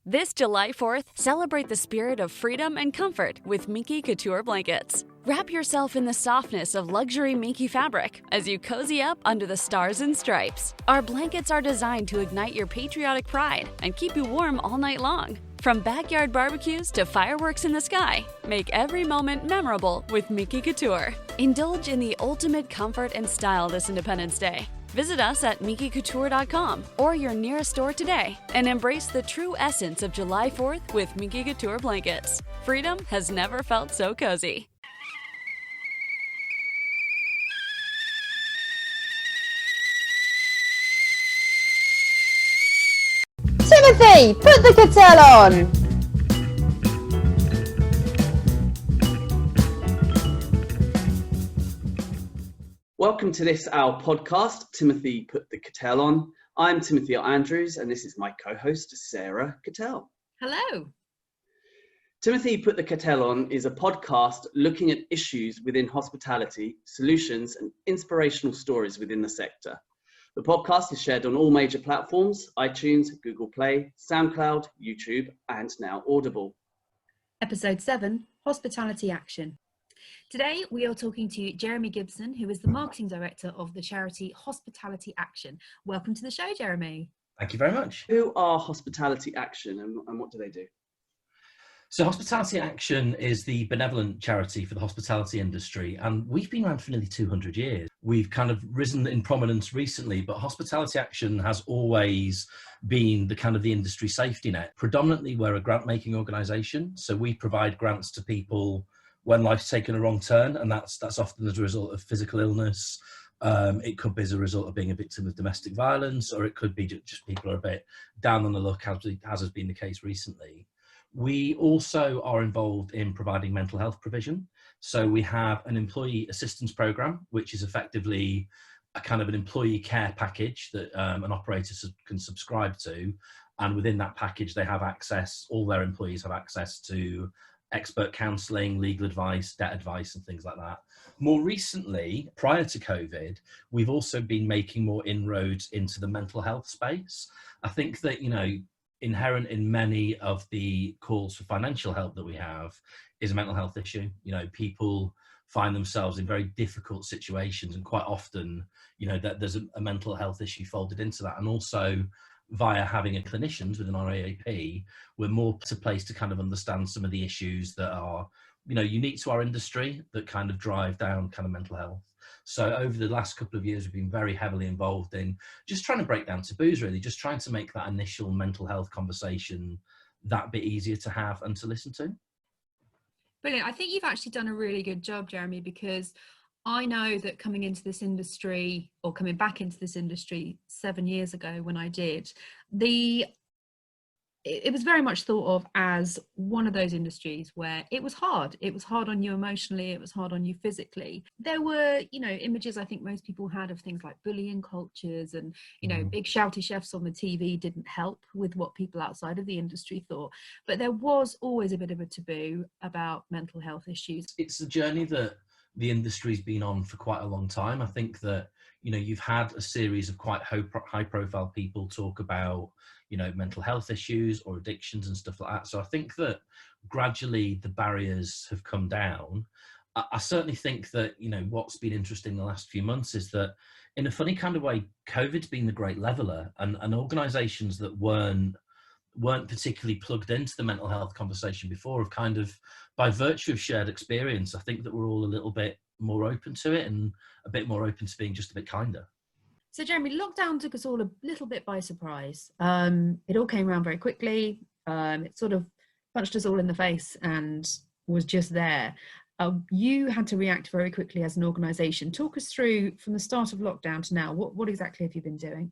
This July 4th, celebrate the spirit of freedom and comfort with Minky Couture blankets. Wrap yourself in the softness of luxury Minky fabric as you cozy up under the stars and stripes. Our blankets are designed to ignite your patriotic pride and keep you warm all night long. From backyard barbecues to fireworks in the sky, make every moment memorable with Minky Couture. Indulge in the ultimate comfort and style this Independence Day. Visit us at minkycouture.com or your nearest store today and embrace the true essence of July 4th with Minky Couture blankets. Freedom has never felt so cozy. Timothy, put the Kettel on! Welcome to this, our podcast, Timothy Put the Kettel On. I'm Timothy Andrews, and this is my co-host, Sarah Kettel. Hello. Timothy Put the Kettel On is a podcast looking at issues within hospitality, solutions, and inspirational stories within the sector. The podcast is shared on all major platforms: iTunes, Google Play, SoundCloud, YouTube, and now Audible. Episode 7, Hospitality Action. Today, we are talking to Jeremy Gibson, who is the marketing director of the charity Hospitality Action. Welcome to the show, Jeremy. Thank you very much. Who are Hospitality Action and what do they do? So Hospitality Action is the benevolent charity for the hospitality industry, and we've been around for nearly 200 years. We've kind of risen in prominence recently, but Hospitality Action has always been the industry safety net. Predominantly, we're a grant-making organisation, so we provide grants to people when life's taken a wrong turn, and that's often as a result of physical illness. It could be as a result of being a victim of domestic violence, or it could be just people are a bit down on the luck, as has been the case recently. We also are involved in providing mental health provision. So we have an employee assistance program, which is effectively a kind of an employee care package that an operator can subscribe to. And within that package, they have access, all their employees have access to expert counselling, legal advice, debt advice, and things like that. More recently, prior to COVID, we've also been making more inroads into the mental health space. I think that, inherent in many of the calls for financial help that we have is a mental health issue. People find themselves in very difficult situations, and quite often, that there's a mental health issue folded into that. And also, via having a clinicians within our AAP, we're more to place to kind of understand some of the issues that are, unique to our industry that kind of drive down kind of mental health. So over the last couple of years, we've been very heavily involved in just trying to break down taboos, really, just trying to make that initial mental health conversation that bit easier to have and to listen to. Brilliant. I think you've actually done a really good job, Jeremy, because I know that coming into this industry, or coming back into this industry 7 years ago when I did, it was very much thought of as one of those industries where it was hard. It was hard on you emotionally, it was hard on you physically. There were, images I think most people had of things like bullying cultures and, big shouty chefs on the TV didn't help with what people outside of the industry thought. But there was always a bit of a taboo about mental health issues. It's a journey that the industry's been on for quite a long time. I think that, you've had a series of quite high profile people talk about, mental health issues or addictions and stuff like that. So I think that gradually the barriers have come down. I certainly think that, what's been interesting the last few months is that in a funny kind of way, COVID's been the great leveler, and organisations that weren't particularly plugged into the mental health conversation before have kind of, by virtue of shared experience, I think that we're all a little bit more open to it and a bit more open to being just a bit kinder. So Jeremy, lockdown took us all a little bit by surprise. It all came around very quickly. It sort of punched us all in the face and was just there. You had to react very quickly as an organisation. Talk us through from the start of lockdown to now. What exactly have you been doing?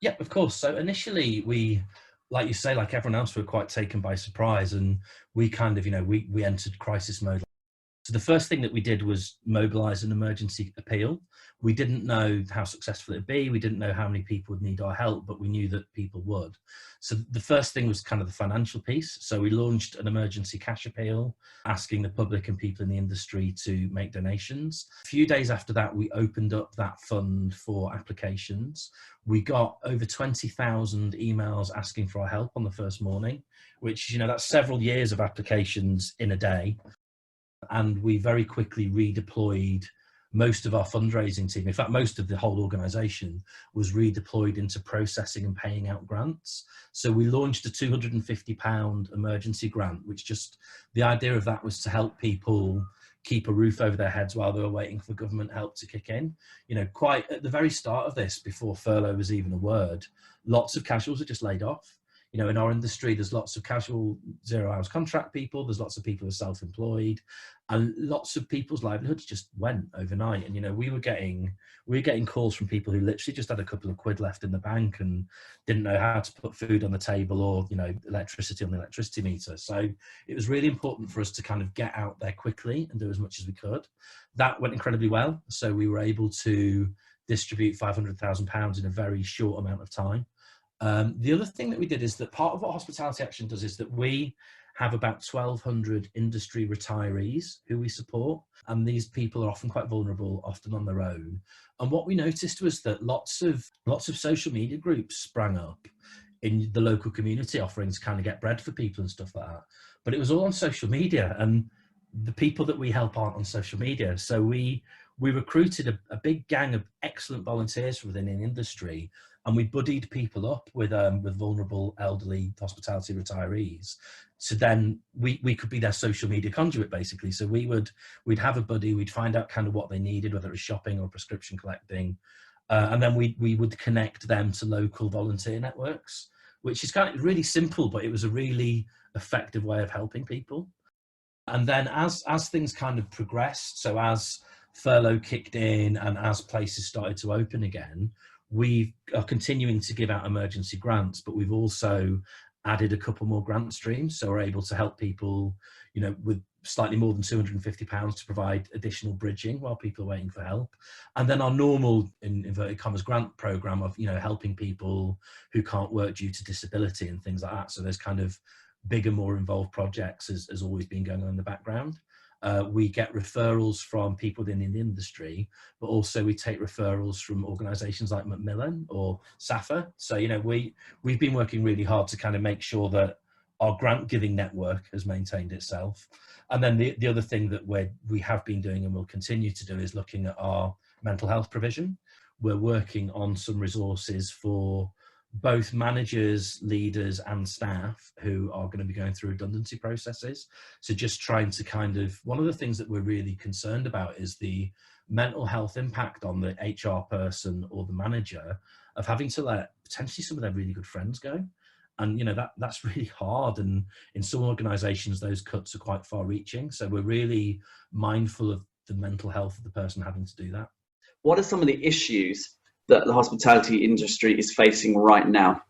Yeah, of course. So initially we, like you say, like everyone else, were quite taken by surprise, and we kind of, we entered crisis mode. So the first thing that we did was mobilise an emergency appeal. We didn't know how successful it'd be. We didn't know how many people would need our help, but we knew that people would. So the first thing was kind of the financial piece. So we launched an emergency cash appeal, asking the public and people in the industry to make donations. A few days after that, we opened up that fund for applications. We got over 20,000 emails asking for our help on the first morning, which, that's several years of applications in a day. And we very quickly redeployed most of our fundraising team. In fact, most of the whole organisation was redeployed into processing and paying out grants. So we launched a £250 emergency grant, which just, the idea of that was to help people keep a roof over their heads while they were waiting for government help to kick in. Quite at the very start of this, before furlough was even a word, lots of casuals were just laid off. In our industry, there's lots of casual 0 hours contract people. There's lots of people who are self-employed, and lots of people's livelihoods just went overnight. And, we were getting calls from people who literally just had a couple of quid left in the bank and didn't know how to put food on the table or, electricity on the electricity meter. So it was really important for us to kind of get out there quickly and do as much as we could. That went incredibly well. So we were able to distribute £500,000 in a very short amount of time. The other thing that we did is that part of what Hospitality Action does is that we have about 1,200 industry retirees who we support, and these people are often quite vulnerable, often on their own. And what we noticed was that lots of social media groups sprang up in the local community, offering to kind of get bread for people and stuff like that. But it was all on social media, and the people that we help aren't on social media. So we recruited a big gang of excellent volunteers from within the industry, and we buddied people up with vulnerable elderly hospitality retirees. So then we could be their social media conduit, basically. So we'd have a buddy, we'd find out kind of what they needed, whether it was shopping or prescription collecting, and then we would connect them to local volunteer networks, which is kind of really simple, but it was a really effective way of helping people. And then as things kind of progressed, so as furlough kicked in and as places started to open again, we are continuing to give out emergency grants, but we've also added a couple more grant streams. So we're able to help people, with slightly more than £250 to provide additional bridging while people are waiting for help. And then our normal, in inverted commas, grant program of, helping people who can't work due to disability and things like that. So there's kind of bigger, more involved projects has always been going on in the background. We get referrals from people in the industry, but also we take referrals from organisations like Macmillan or SAFA. So, we've been working really hard to kind of make sure that our grant giving network has maintained itself. And then the other thing that we have been doing and will continue to do is looking at our mental health provision. We're working on some resources for both managers, leaders and staff who are going to be going through redundancy processes. So just trying to one of the things that we're really concerned about is the mental health impact on the HR person or the manager of having to let potentially some of their really good friends go. And, that's really hard. And in some organisations, those cuts are quite far reaching. So we're really mindful of the mental health of the person having to do that. What are some of the issues that the hospitality industry is facing right now?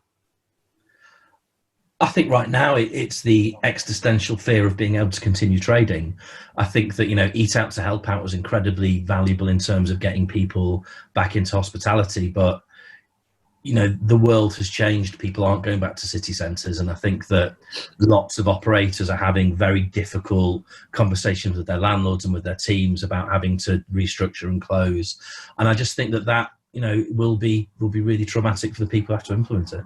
I think right now it's the existential fear of being able to continue trading. I think that, Eat Out to Help Out was incredibly valuable in terms of getting people back into hospitality. But, the world has changed. People aren't going back to city centres. And I think that lots of operators are having very difficult conversations with their landlords and with their teams about having to restructure and close. And I just think that will be really traumatic for the people who have to implement it.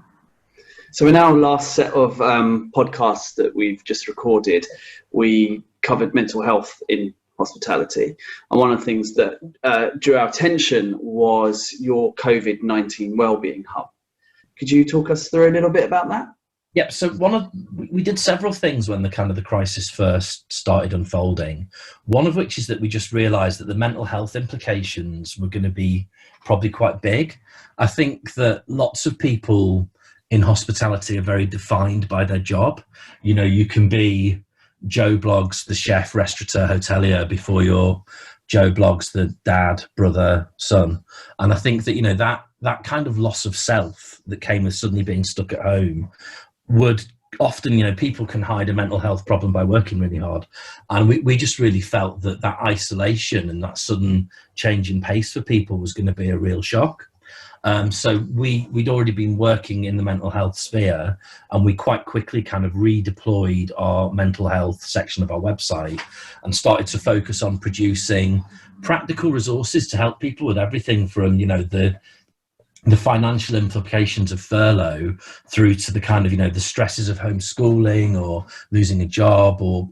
So in our last set of podcasts that we've just recorded, we covered mental health in hospitality. And one of the things that drew our attention was your Covid-19 wellbeing hub. Could you talk us through a little bit about that? Yeah, so we did several things when the crisis first started unfolding. One of which is that we just realised that the mental health implications were going to be probably quite big. I think that lots of people in hospitality are very defined by their job. You can be Joe Bloggs, the chef, restaurateur, hotelier before you're Joe Bloggs, the dad, brother, son. And I think that, that kind of loss of self that came with suddenly being stuck at home would often, people can hide a mental health problem by working really hard. And we just really felt that isolation and that sudden change in pace for people was going to be a real shock. So we'd already been working in the mental health sphere, and we quite quickly kind of redeployed our mental health section of our website and started to focus on producing practical resources to help people with everything from, the financial implications of furlough through to the kind of, the stresses of homeschooling or losing a job, or,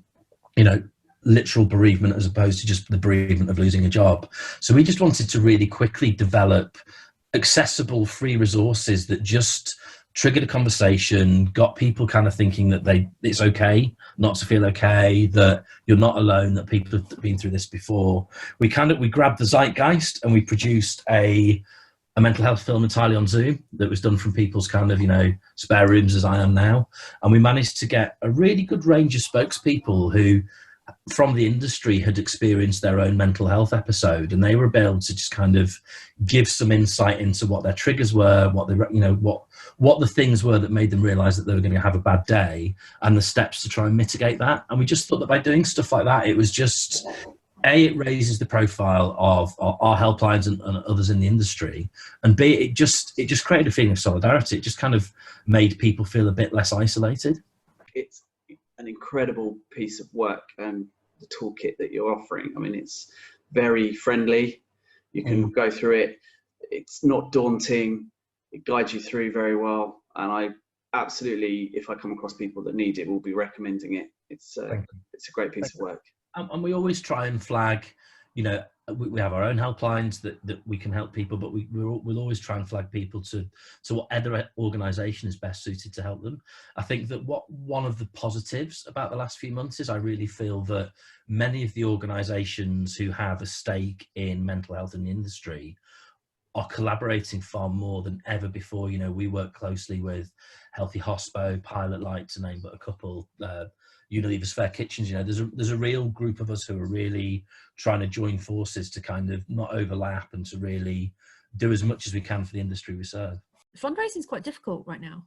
literal bereavement as opposed to just the bereavement of losing a job. So we just wanted to really quickly develop accessible free resources that just triggered a conversation, got people kind of thinking that it's okay not to feel okay, that you're not alone, that people have been through this before. We grabbed the zeitgeist and we produced a mental health film entirely on Zoom that was done from people's kind of, spare rooms as I am now. And we managed to get a really good range of spokespeople who from the industry had experienced their own mental health episode, and they were able to just kind of give some insight into what their triggers were, what the things were that made them realize that they were going to have a bad day, and the steps to try and mitigate that. And we just thought that by doing stuff like that, it was just, it raises the profile of our helplines and others in the industry, and B, it just created a feeling of solidarity. It just kind of made people feel a bit less isolated. It's an incredible piece of work, the toolkit that you're offering. I mean, it's very friendly. You can go through it. It's not daunting. It guides you through very well. And I absolutely, if I come across people that need it, will be recommending it. It's a great piece of work. And we always try and flag, we have our own helplines that we can help people, but we'll always try and flag people to what other organisation is best suited to help them. I think that one of the positives about the last few months is I really feel that many of the organisations who have a stake in mental health in the industry are collaborating far more than ever before. We work closely with Healthy Hospo, Pilot Light, to name but a couple, Unilever's Fair Kitchens. There's a real group of us who are really trying to join forces to kind of not overlap and to really do as much as we can for the industry we serve. Fundraising is quite difficult right now.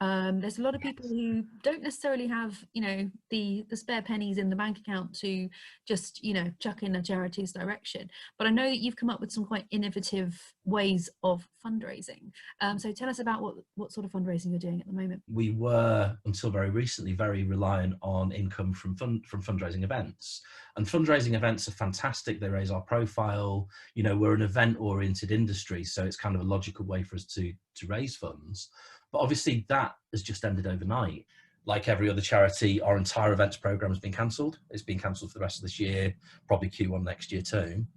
There's a lot of people who don't necessarily have, the spare pennies in the bank account to just, chuck in a charity's direction. But I know that you've come up with some quite innovative ways of fundraising. So tell us about what sort of fundraising you're doing at the moment. We were, until very recently, very reliant on income from fundraising events. And fundraising events are fantastic. They raise our profile. We're an event-oriented industry, so it's kind of a logical way for us to raise funds. But obviously that has just ended overnight. Like every other charity, our entire events program has been cancelled. It's been cancelled for the rest of this year, probably Q1 next year too.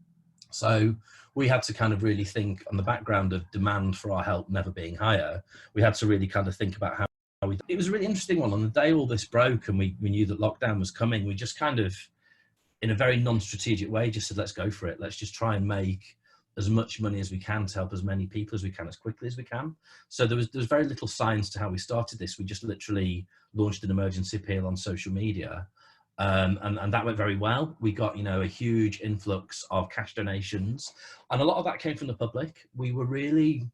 So we had to kind of really think, on the background of demand for our help never being higher, we had to really kind of think about how it was a really interesting one. On the day all this broke and we knew that lockdown was coming, we just kind of, in a very non-strategic way, just said, let's go for it. Let's just try and make as much money as we can to help as many people as we can, as quickly as we can. So there was very little science to how we started this. We just literally launched an emergency appeal on social media, and that went very well. We got a huge influx of cash donations, and a lot of that came from the public. We were really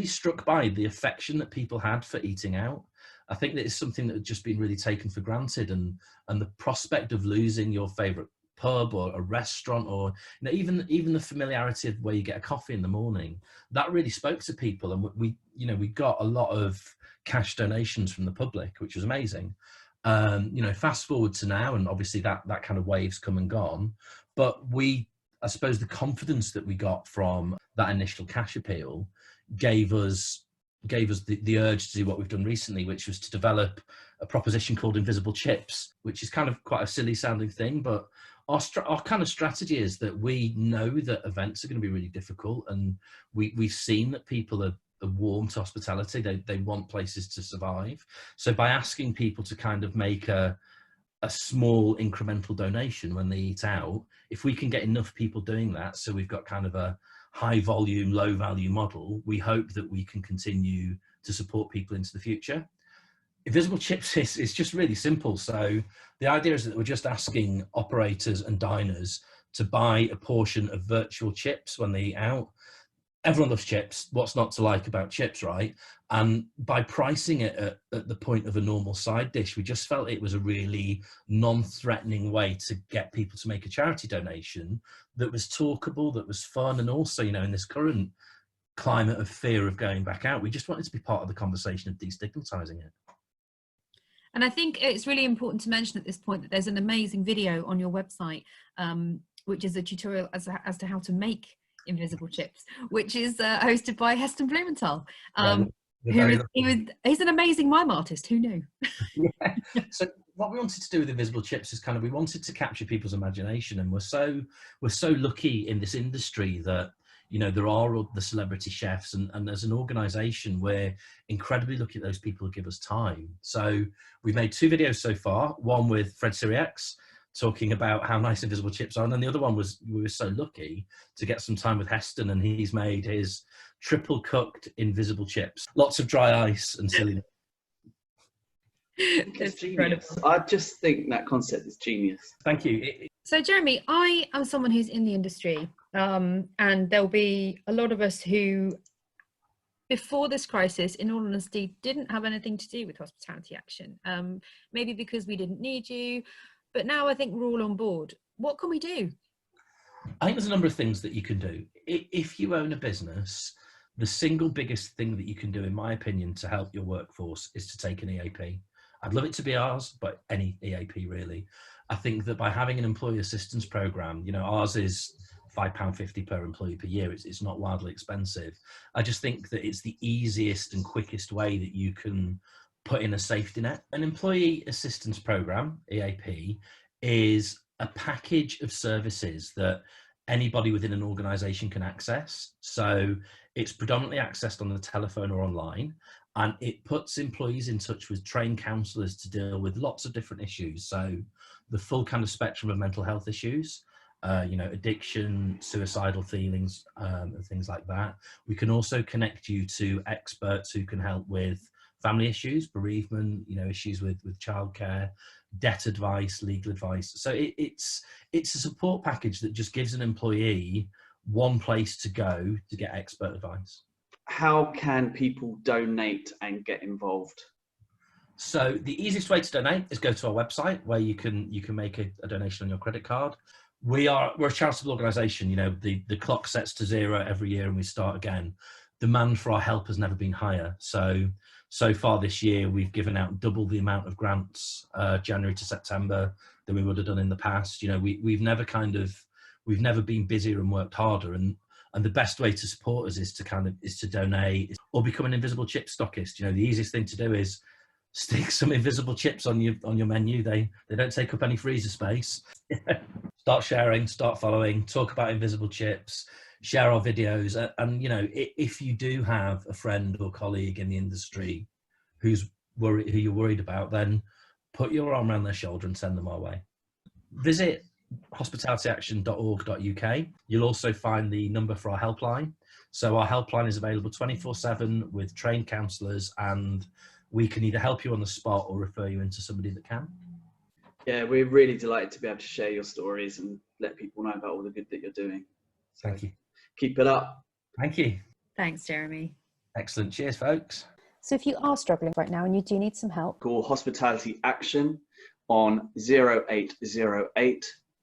struck by the affection that people had for eating out. I think that is something that had just been really taken for granted, and the prospect of losing your favourite pub or a restaurant, or even the familiarity of where you get a coffee in the morning, that really spoke to people. And we got a lot of cash donations from the public, which was amazing. Fast forward to now, and obviously that kind of wave's come and gone, but I suppose the confidence that we got from that initial cash appeal gave us the urge to do what we've done recently, which was to develop a proposition called Invisible Chips, which is kind of quite a silly sounding thing, but our kind of strategy is that we know that events are going to be really difficult, and we've seen that people are warm to hospitality. They want places to survive. So by asking people to kind of make a small incremental donation when they eat out, if we can get enough people doing that, so we've got kind of a high volume, low value model, we hope that we can continue to support people into the future. Invisible Chips is just really simple. So the idea is that we're just asking operators and diners to buy a portion of virtual chips when they eat out. everyone loves chips. What's not to like about chips, right? And by pricing it at the point of a normal side dish, we just felt it was a really non-threatening way to get people to make a charity donation that was talkable, that was fun, and also, you know, in this current climate of fear of going back out, we just wanted to be part of the conversation of destigmatizing it. And I think it's really important to mention at this point that there's an amazing video on your website, which is a tutorial as to how to make invisible chips, which is hosted by Heston Blumenthal. He's an amazing mime artist. Who knew? Yeah. So what we wanted to do with invisible chips is we wanted to capture people's imagination, and we're so lucky in this industry that, you know, there are all the celebrity chefs, and as an organization, we're incredibly lucky at those people who give us time. So we've made 2 videos so far, one with Fred Siriax talking about how nice invisible chips are, and then the other one was, we were so lucky to get some time with Heston, and he's made his triple cooked invisible chips. Lots of dry ice and silliness. It's genius. I just think that concept is genius. Thank you. So Jeremy, I am someone who's in the industry, and there'll be a lot of us who, before this crisis, in all honesty, didn't have anything to do with Hospitality Action. Maybe because we didn't need you, but now I think we're all on board. What can we do? I think there's a number of things that you can do. If you own a business, the single biggest thing that you can do, in my opinion, to help your workforce is to take an EAP. I'd love it to be ours, but any EAP really. I think that by having an employee assistance program, you know, ours is £5.50 per employee per year. It's not wildly expensive. I just think that it's the easiest and quickest way that you can put in a safety net. An employee assistance program, EAP, is a package of services that anybody within an organization can access. So it's predominantly accessed on the telephone or online, and it puts employees in touch with trained counsellors to deal with lots of different issues. So the full kind of spectrum of mental health issues, you know, addiction, suicidal feelings, and things like that. We can also connect you to experts who can help with family issues, bereavement, you know, issues with childcare, debt advice, legal advice. So it's a support package that just gives an employee one place to go to get expert advice. How can people donate and get involved? So the easiest way to donate is go to our website, where you can make a donation on your credit card. We're a charitable organisation. You know, the clock sets to 0 every year and we start again. Demand for our help has never been higher. So far this year, we've given out double the amount of grants, January to September, than we would have done in the past. You know, we've never been busier and worked harder. And the best way to support us is to donate or become an invisible chip stockist. You know, the easiest thing to do is stick some invisible chips on your menu. They don't take up any freezer space. Start sharing, start following, talk about invisible chips, share our videos. And you know, if you do have a friend or colleague in the industry who you're worried about, then put your arm around their shoulder and send them our way. Visit hospitalityaction.org.uk. You'll also find the number for our helpline. So our helpline is available 24/7 with trained counsellors, and we can either help you on the spot or refer you into somebody that can. Yeah, we're really delighted to be able to share your stories and let people know about all the good that you're doing. So Thank you. Keep it up. Thank you. Thanks, Jeremy. Excellent. Cheers, folks. So if you are struggling right now and you do need some help, Call Hospitality Action on 0808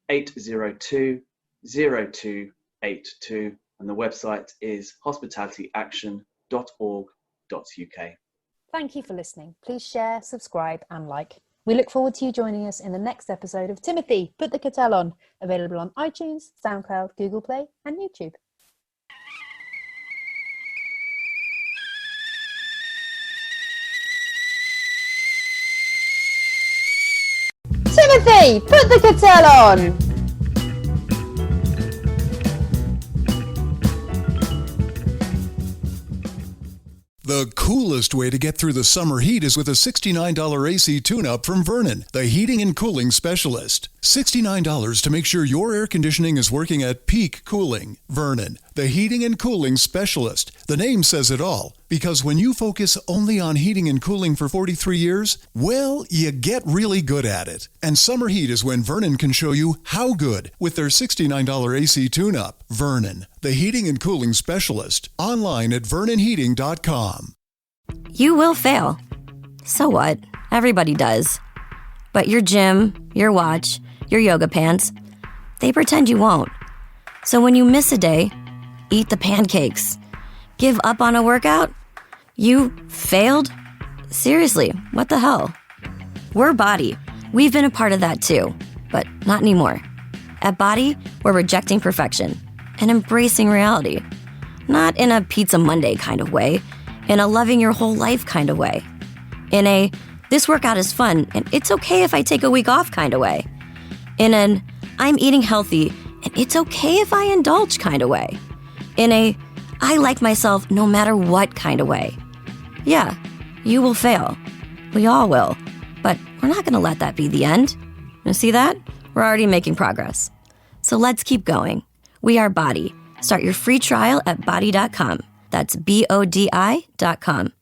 802 0282, and the website is hospitalityaction.org.uk. thank you for listening. Please share, subscribe and like. We look forward to you joining us in the next episode of Timothy, Put the Kettel On, available on iTunes, SoundCloud, Google Play and YouTube. Timothy, put the kettle on! The coolest way to get through the summer heat is with a $69 AC tune-up from Vernon, the heating and cooling specialist. $69 to make sure your air conditioning is working at peak cooling. Vernon, the heating and cooling specialist. The name says it all, because when you focus only on heating and cooling for 43 years, well, you get really good at it. And summer heat is when Vernon can show you how good with their $69 AC tune-up. Vernon, the heating and cooling specialist. Online at vernonheating.com. You will fail. So what? Everybody does. But your gym, your watch, your yoga pants, they pretend you won't. So when you miss a day, eat the pancakes. Give up on a workout? You failed? Seriously, what the hell? We're Body. We've been a part of that too, but not anymore. At Body, we're rejecting perfection and embracing reality. Not in a Pizza Monday kind of way, in a loving your whole life kind of way. In a, this workout is fun and it's okay if I take a week off kind of way. In an, I'm eating healthy and it's okay if I indulge kind of way. In a, I like myself no matter what kind of way. Yeah, you will fail. We all will. But we're not going to let that be the end. You see that? We're already making progress. So let's keep going. We are Body. Start your free trial at body.com. That's BODI.com.